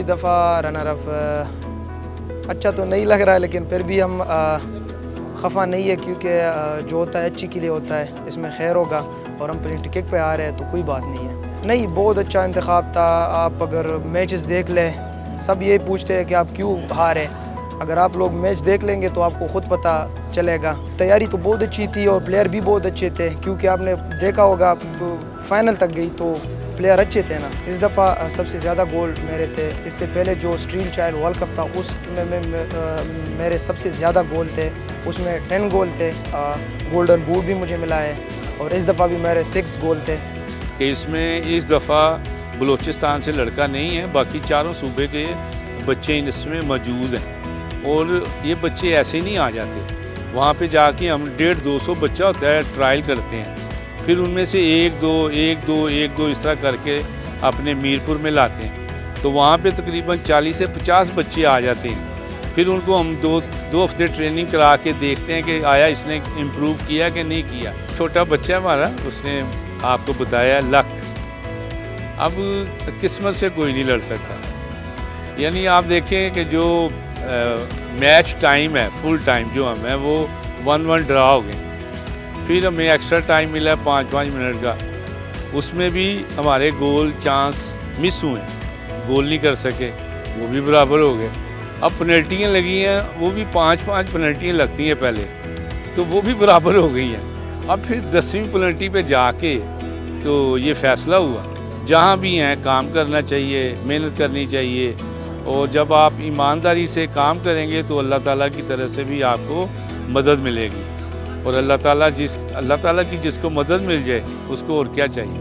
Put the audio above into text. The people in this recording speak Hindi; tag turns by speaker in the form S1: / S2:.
S1: पिछली दफ़ा रनर अप अच्छा तो नहीं लग रहा है, लेकिन फिर भी हम खफा नहीं है, क्योंकि जो होता है अच्छी के लिए होता है, इसमें खैर होगा और हम पेनल्टी किक पे आ रहे हैं तो कोई बात नहीं है। नहीं, बहुत अच्छा इंतखाब था। आप अगर मैचेस देख लें, सब ये पूछते हैं कि आप क्यों हारे। अगर आप लोग मैच देख लेंगे तो आपको ख़ुद पता चलेगा। तैयारी तो बहुत अच्छी थी और प्लेयर भी बहुत अच्छे थे, क्योंकि आपने देखा होगा फाइनल तक गई तो प्लेयर अच्छे थे ना। इस दफ़ा सबसे ज़्यादा गोल मेरे थे। इससे पहले जो स्टील चाइल्ड वर्ल्ड कप था उसमें मेरे सबसे ज़्यादा गोल थे, उसमें 10 गोल थे। गोल्डन बूट भी मुझे मिला है और इस दफ़ा भी मेरे 6 गोल थे।
S2: इसमें इस दफ़ा बलूचिस्तान से लड़का नहीं है, बाकी चारों सूबे के बच्चे इसमें मौजूद हैं और ये बच्चे ऐसे ही नहीं आ जाते। वहाँ पे जाके हम 150-200 बच्चा होता है, ट्रायल करते हैं, फिर उनमें से एक दो इस तरह करके अपने मीरपुर में लाते हैं। तो वहाँ पे तकरीबन 40 से 50 बच्चे आ जाते हैं। फिर उनको हम दो हफ्ते ट्रेनिंग करा के देखते हैं कि आया इसने इम्प्रूव किया कि नहीं किया। छोटा बच्चा है हमारा, उसने आपको बताया लक। अब किस्मत से कोई नहीं लड़ सकता। यानी आप देखें कि जो मैच टाइम है, फुल टाइम जो हम है वो 1-1 ड्रा हो गए। फिर हमें एक्स्ट्रा टाइम मिला 5-5 मिनट का, उसमें भी हमारे गोल चांस मिस हुए, गोल नहीं कर सके, वो भी बराबर हो गए। अब पेनल्टियाँ लगी हैं, वो भी 5-5 पेनल्टियाँ लगती हैं पहले, तो वो भी बराबर हो गई हैं। अब फिर 10वीं पेनल्टी पे जाके तो ये फ़ैसला हुआ। जहाँ भी हैं काम करना चाहिए, मेहनत करनी चाहिए, और जब आप ईमानदारी से काम करेंगे तो अल्लाह ताला की तरफ से भी आपको मदद मिलेगी। और अल्लाह ताला की जिसको मदद मिल जाए उसको और क्या चाहिए।